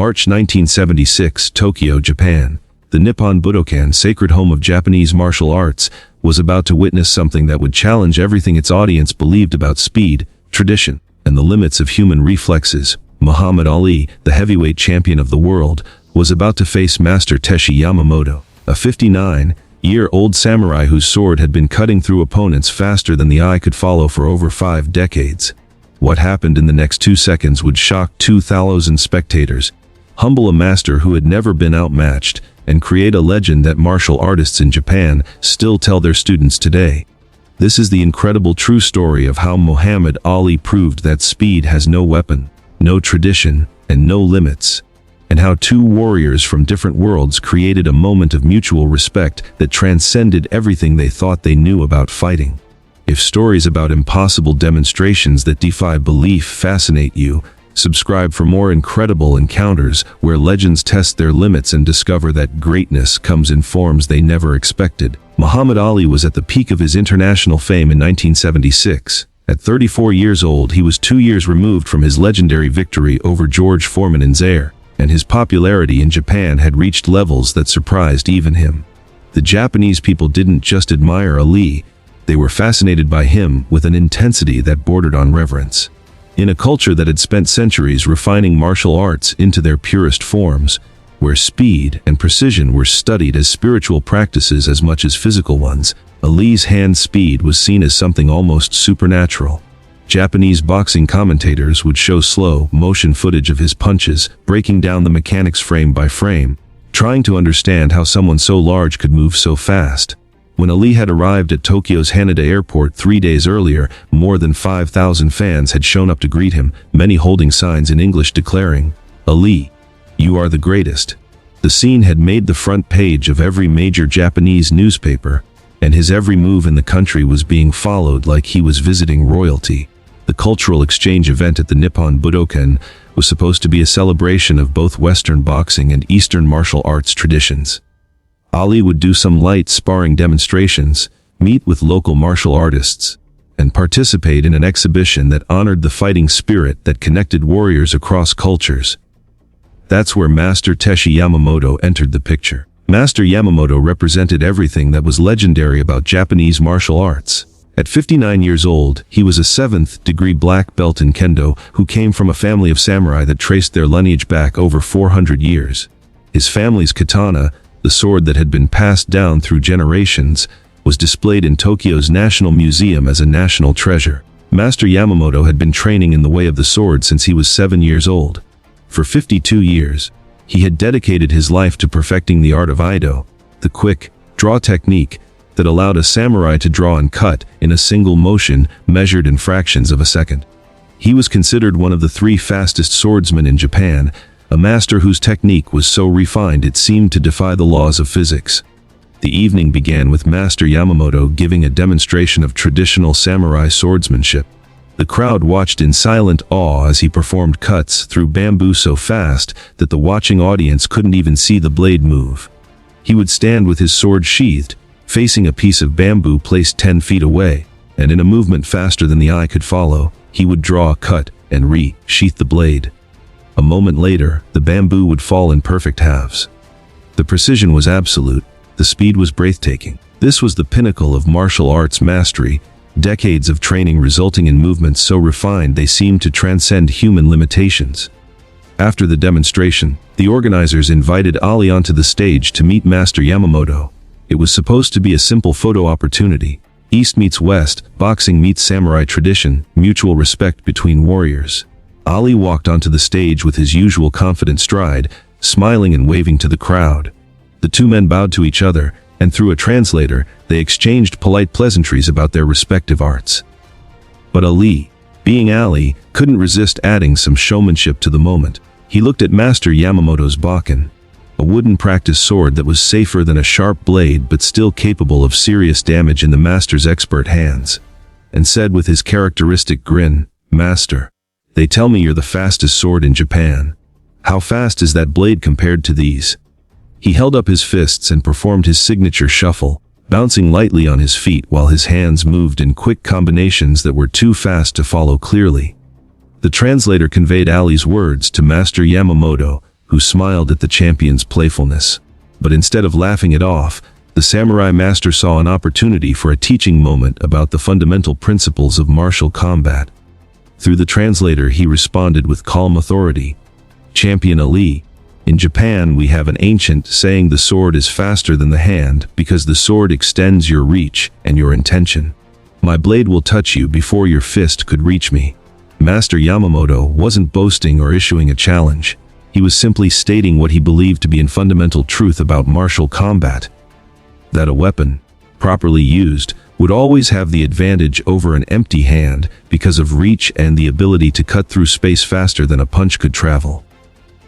March 1976, Tokyo, Japan. The Nippon Budokan, sacred home of Japanese martial arts, was about to witness something that would challenge everything its audience believed about speed, tradition, and the limits of human reflexes. Muhammad Ali, the heavyweight champion of the world, was about to face Master Teshi Yamamoto, a 59-year-old samurai whose sword had been cutting through opponents faster than the eye could follow for over 5 decades. What happened in the next 2 seconds would shock 2,000 spectators, humble a master who had never been outmatched, and create a legend that martial artists in Japan still tell their students today. This is the incredible true story of how Muhammad Ali proved that speed has no weapon, no tradition, and no limits, and how two warriors from different worlds created a moment of mutual respect that transcended everything they thought they knew about fighting. If stories about impossible demonstrations that defy belief fascinate you, subscribe for more incredible encounters where legends test their limits and discover that greatness comes in forms they never expected. Muhammad Ali was at the peak of his international fame in 1976. At 34 years old, he was 2 years removed from his legendary victory over George Foreman in Zaire, and his popularity in Japan had reached levels that surprised even him. The Japanese people didn't just admire Ali, they were fascinated by him with an intensity that bordered on reverence. In a culture that had spent centuries refining martial arts into their purest forms, where speed and precision were studied as spiritual practices as much as physical ones, Ali's hand speed was seen as something almost supernatural. Japanese boxing commentators would show slow motion footage of his punches, breaking down the mechanics frame by frame, trying to understand how someone so large could move so fast. When Ali had arrived at Tokyo's Haneda Airport 3 days earlier, more than 5,000 fans had shown up to greet him, many holding signs in English declaring, "Ali, you are the greatest." The scene had made the front page of every major Japanese newspaper, and his every move in the country was being followed like he was visiting royalty. The cultural exchange event at the Nippon Budokan was supposed to be a celebration of both Western boxing and Eastern martial arts traditions. Ali would do some light sparring demonstrations, meet with local martial artists, and participate in an exhibition that honored the fighting spirit that connected warriors across cultures. That's where Master Teshi Yamamoto entered the picture. Master Yamamoto represented everything that was legendary about Japanese martial arts. At 59 years old, he was a 7th-degree black belt in Kendo who came from a family of samurai that traced their lineage back over 400 years. His family's katana, the sword that had been passed down through generations, was displayed in Tokyo's National Museum as a national treasure. Master Yamamoto had been training in the way of the sword since he was 7 years old. For 52 years, he had dedicated his life to perfecting the art of Ido, the quick, draw technique that allowed a samurai to draw and cut in a single motion measured in fractions of a second. He was considered one of the 3 fastest swordsmen in Japan, a master whose technique was so refined it seemed to defy the laws of physics. The evening began with Master Yamamoto giving a demonstration of traditional samurai swordsmanship. The crowd watched in silent awe as he performed cuts through bamboo so fast that the watching audience couldn't even see the blade move. He would stand with his sword sheathed, facing a piece of bamboo placed 10 feet away, and in a movement faster than the eye could follow, he would draw a cut and re-sheath the blade. A moment later, the bamboo would fall in perfect halves. The precision was absolute, the speed was breathtaking. This was the pinnacle of martial arts mastery, decades of training resulting in movements so refined they seemed to transcend human limitations. After the demonstration, the organizers invited Ali onto the stage to meet Master Yamamoto. It was supposed to be a simple photo opportunity. East meets West, boxing meets samurai tradition, mutual respect between warriors. Ali walked onto the stage with his usual confident stride, smiling and waving to the crowd. The two men bowed to each other, and through a translator, they exchanged polite pleasantries about their respective arts. But Ali, being Ali, couldn't resist adding some showmanship to the moment. He looked at Master Yamamoto's Bakken, a wooden practice sword that was safer than a sharp blade but still capable of serious damage in the master's expert hands, and said with his characteristic grin, "Master, they tell me you're the fastest sword in Japan. How fast is that blade compared to these?" He held up his fists and performed his signature shuffle, bouncing lightly on his feet while his hands moved in quick combinations that were too fast to follow clearly. The translator conveyed Ali's words to Master Yamamoto, who smiled at the champion's playfulness. But instead of laughing it off, the samurai master saw an opportunity for a teaching moment about the fundamental principles of martial combat. Through the translator, he responded with calm authority. "Champion Ali, in Japan we have an ancient saying, the sword is faster than the hand because the sword extends your reach and your intention. My blade will touch you before your fist could reach me." Master Yamamoto wasn't boasting or issuing a challenge. He was simply stating what he believed to be a fundamental truth about martial combat. That a weapon, properly used, would always have the advantage over an empty hand because of reach and the ability to cut through space faster than a punch could travel.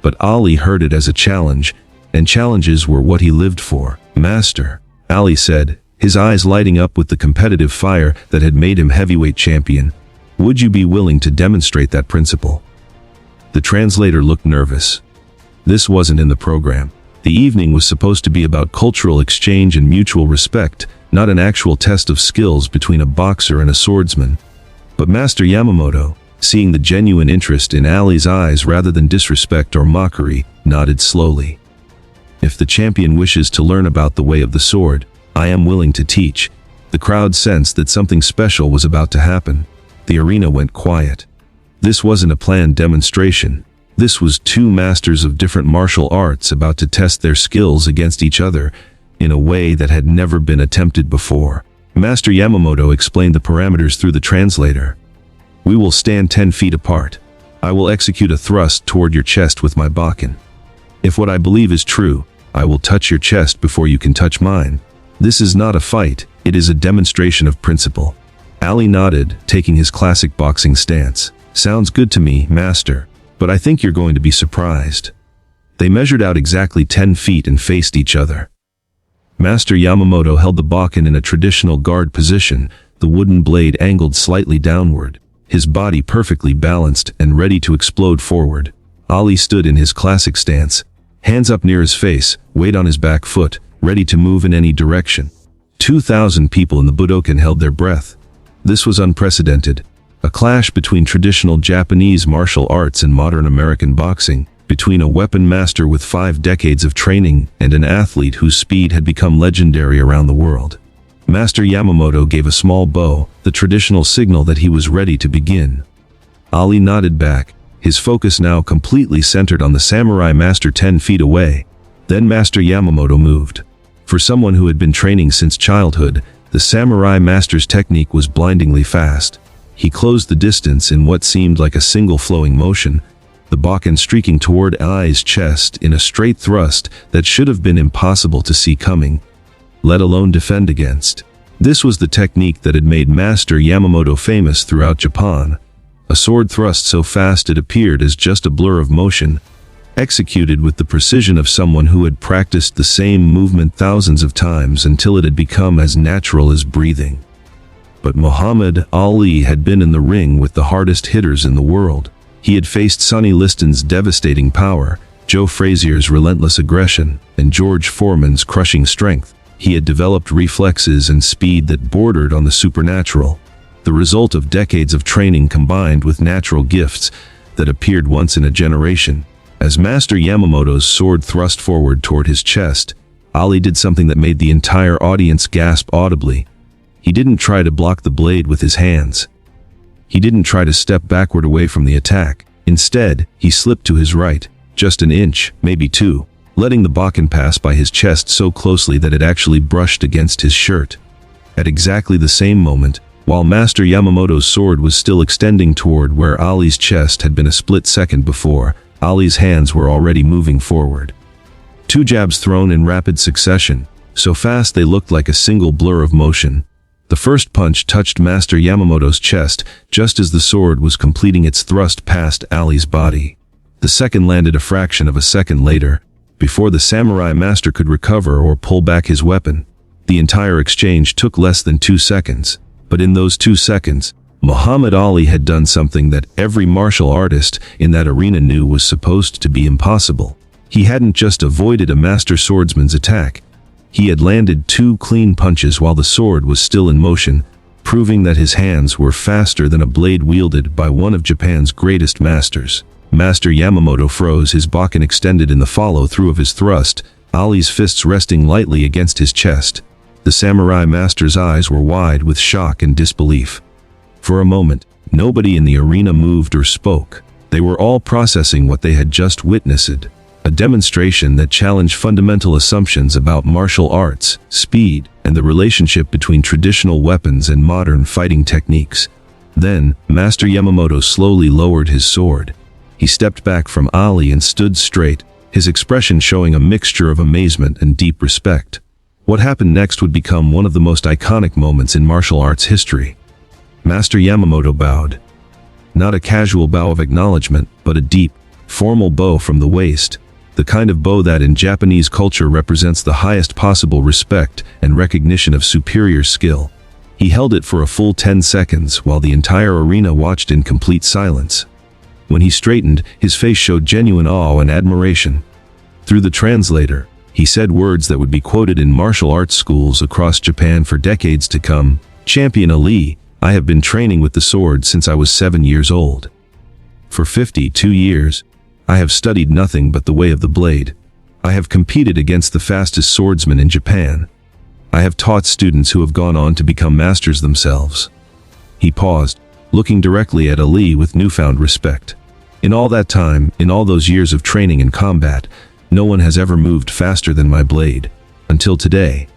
But Ali heard it as a challenge, and challenges were what he lived for. "Master," Ali said, his eyes lighting up with the competitive fire that had made him heavyweight champion, "would you be willing to demonstrate that principle?" The translator looked nervous. This wasn't in the program. The evening was supposed to be about cultural exchange and mutual respect, not an actual test of skills between a boxer and a swordsman. But Master Yamamoto, seeing the genuine interest in Ali's eyes rather than disrespect or mockery, nodded slowly. "If the champion wishes to learn about the way of the sword, I am willing to teach." The crowd sensed that something special was about to happen. The arena went quiet. This wasn't a planned demonstration. This was two masters of different martial arts about to test their skills against each other in a way that had never been attempted before. Master Yamamoto explained the parameters through the translator. "We will stand 10 feet apart. I will execute a thrust toward your chest with my bakken. If what I believe is true, I will touch your chest before you can touch mine. This is not a fight, it is a demonstration of principle." Ali nodded, taking his classic boxing stance. "Sounds good to me, master, but I think you're going to be surprised." They measured out exactly 10 feet and faced each other. Master Yamamoto held the bakken in a traditional guard position, the wooden blade angled slightly downward, his body perfectly balanced and ready to explode forward. Ali stood in his classic stance, hands up near his face, weight on his back foot, ready to move in any direction. 2,000 people in the Budokan held their breath. This was unprecedented. A clash between traditional Japanese martial arts and modern American boxing, between a weapon master with 5 decades of training and an athlete whose speed had become legendary around the world. Master Yamamoto gave a small bow, the traditional signal that he was ready to begin. Ali nodded back, his focus now completely centered on the samurai master 10 feet away. Then Master Yamamoto moved. For someone who had been training since childhood, the samurai master's technique was blindingly fast. He closed the distance in what seemed like a single flowing motion, the bakken streaking toward Ali's chest in a straight thrust that should have been impossible to see coming, let alone defend against. This was the technique that had made Master Yamamoto famous throughout Japan. A sword thrust so fast it appeared as just a blur of motion, executed with the precision of someone who had practiced the same movement thousands of times until it had become as natural as breathing. But Muhammad Ali had been in the ring with the hardest hitters in the world. He had faced Sonny Liston's devastating power, Joe Frazier's relentless aggression, and George Foreman's crushing strength. He had developed reflexes and speed that bordered on the supernatural, the result of decades of training combined with natural gifts that appeared once in a generation. As Master Yamamoto's sword thrust forward toward his chest, Ali did something that made the entire audience gasp audibly. He didn't try to block the blade with his hands. He didn't try to step backward away from the attack. Instead, he slipped to his right, just an inch, maybe 2, letting the bakken pass by his chest so closely that it actually brushed against his shirt. At exactly the same moment, while Master Yamamoto's sword was still extending toward where Ali's chest had been a split second before, Ali's hands were already moving forward. 2 jabs thrown in rapid succession, so fast they looked like a single blur of motion. The first punch touched Master Yamamoto's chest just as the sword was completing its thrust past Ali's body. The second landed a fraction of a second later, before the samurai master could recover or pull back his weapon. The entire exchange took less than 2 seconds, but in those 2 seconds, Muhammad Ali had done something that every martial artist in that arena knew was supposed to be impossible. He hadn't just avoided a master swordsman's attack. He had landed 2 clean punches while the sword was still in motion, proving that his hands were faster than a blade wielded by one of Japan's greatest masters. Master Yamamoto froze, his bakken extended in the follow-through of his thrust, Ali's fists resting lightly against his chest. The samurai master's eyes were wide with shock and disbelief. For a moment, nobody in the arena moved or spoke. They were all processing what they had just witnessed. A demonstration that challenged fundamental assumptions about martial arts, speed, and the relationship between traditional weapons and modern fighting techniques. Then, Master Yamamoto slowly lowered his sword. He stepped back from Ali and stood straight, his expression showing a mixture of amazement and deep respect. What happened next would become one of the most iconic moments in martial arts history. Master Yamamoto bowed. Not a casual bow of acknowledgement, but a deep, formal bow from the waist, the kind of bow that in Japanese culture represents the highest possible respect and recognition of superior skill. He held it for a full 10 seconds while the entire arena watched in complete silence. When he straightened, his face showed genuine awe and admiration. Through the translator, he said words that would be quoted in martial arts schools across Japan for decades to come. "Champion Ali, I have been training with the sword since I was 7 years old. For 52 years, I have studied nothing but the way of the blade. I have competed against the fastest swordsmen in Japan. I have taught students who have gone on to become masters themselves." He paused, looking directly at Ali with newfound respect. "In all that time, in all those years of training and combat, no one has ever moved faster than my blade. Until today."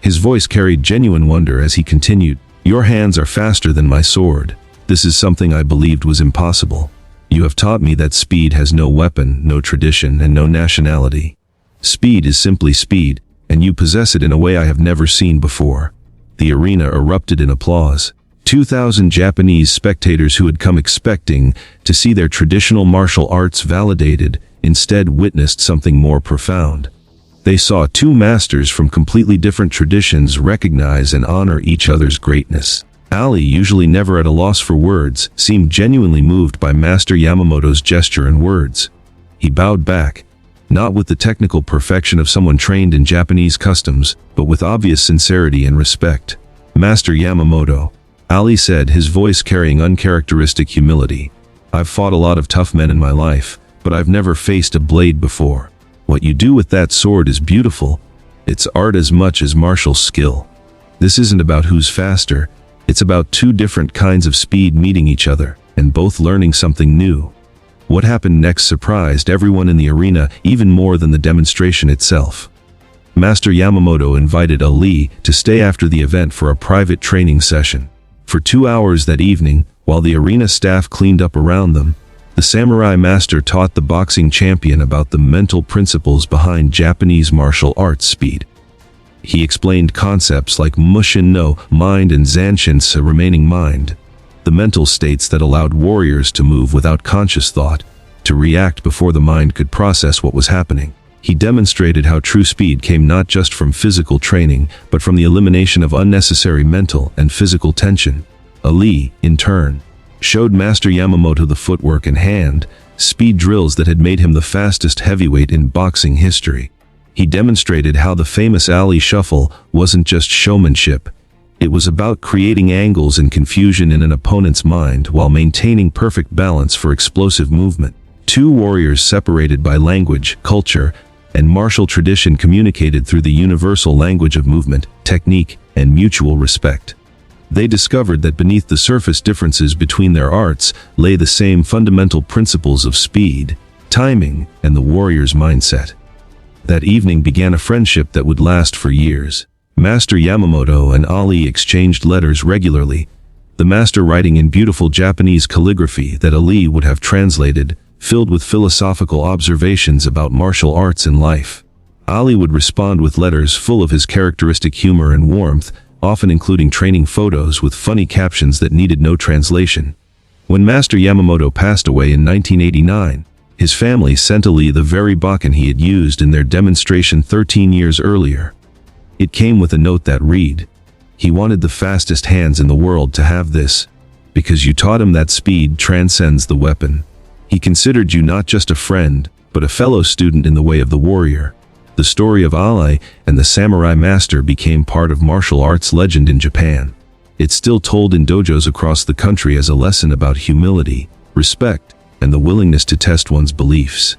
His voice carried genuine wonder as he continued, "Your hands are faster than my sword. This is something I believed was impossible. You have taught me that speed has no weapon, no tradition, and no nationality. Speed is simply speed, and you possess it in a way I have never seen before." The arena erupted in applause. 2,000 Japanese spectators who had come expecting to see their traditional martial arts validated, instead witnessed something more profound. They saw two masters from completely different traditions recognize and honor each other's greatness. Ali, usually never at a loss for words, seemed genuinely moved by Master Yamamoto's gesture and words. He bowed back, not with the technical perfection of someone trained in Japanese customs, but with obvious sincerity and respect. "Master Yamamoto," Ali said, his voice carrying uncharacteristic humility, "I've fought a lot of tough men in my life, but I've never faced a blade before. What you do with that sword is beautiful. It's art as much as martial skill. This isn't about who's faster. It's about two different kinds of speed meeting each other, and both learning something new." What happened next surprised everyone in the arena even more than the demonstration itself. Master Yamamoto invited Ali to stay after the event for a private training session. For 2 hours that evening, while the arena staff cleaned up around them, the samurai master taught the boxing champion about the mental principles behind Japanese martial arts speed. He explained concepts like Mushin no mind and Zanshin sa remaining mind, the mental states that allowed warriors to move without conscious thought, to react before the mind could process what was happening. He demonstrated how true speed came not just from physical training, but from the elimination of unnecessary mental and physical tension. Ali, in turn, showed Master Yamamoto the footwork and hand speed drills that had made him the fastest heavyweight in boxing history. He demonstrated how the famous Ali shuffle wasn't just showmanship. It was about creating angles and confusion in an opponent's mind while maintaining perfect balance for explosive movement. Two warriors separated by language, culture, and martial tradition communicated through the universal language of movement, technique, and mutual respect. They discovered that beneath the surface differences between their arts lay the same fundamental principles of speed, timing, and the warrior's mindset. That evening began a friendship that would last for years. Master Yamamoto and Ali exchanged letters regularly, the master writing in beautiful Japanese calligraphy that Ali would have translated, filled with philosophical observations about martial arts and life. Ali would respond with letters full of his characteristic humor and warmth, often including training photos with funny captions that needed no translation. When Master Yamamoto passed away in 1989, his family sent Ali the very bakken he had used in their demonstration 13 years earlier. It came with a note that read, "He wanted the fastest hands in the world to have this, because you taught him that speed transcends the weapon. He considered you not just a friend, but a fellow student in the way of the warrior." The story of Ali and the samurai master became part of martial arts legend in Japan. It's still told in dojos across the country as a lesson about humility, respect, and the willingness to test one's beliefs.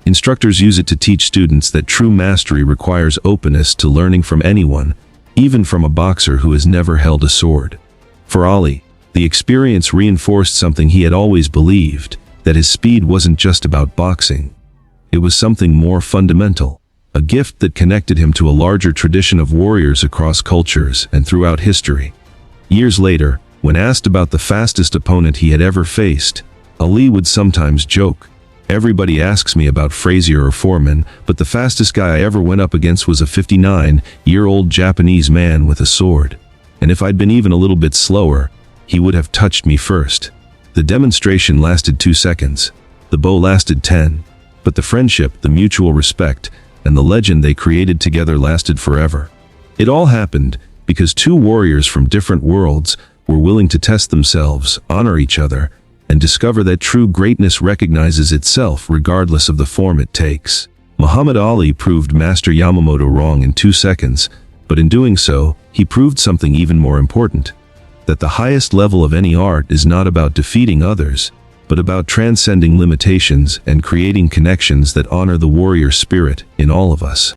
Instructors use it to teach students that true mastery requires openness to learning from anyone, even from a boxer who has never held a sword. For Ali, the experience reinforced something he had always believed, that his speed wasn't just about boxing. It was something more fundamental, a gift that connected him to a larger tradition of warriors across cultures and throughout history. Years later, when asked about the fastest opponent he had ever faced, Ali would sometimes joke, "Everybody asks me about Frazier or Foreman, but the fastest guy I ever went up against was a 59-year-old Japanese man with a sword. And if I'd been even a little bit slower, he would have touched me first." The demonstration lasted 2 seconds. The bow lasted 10. But the friendship, the mutual respect, and the legend they created together lasted forever. It all happened because two warriors from different worlds were willing to test themselves, honor each other, and discover that true greatness recognizes itself regardless of the form it takes. Muhammad Ali proved Master Yamamoto wrong in 2 seconds, but in doing so, he proved something even more important. That the highest level of any art is not about defeating others, but about transcending limitations and creating connections that honor the warrior spirit in all of us.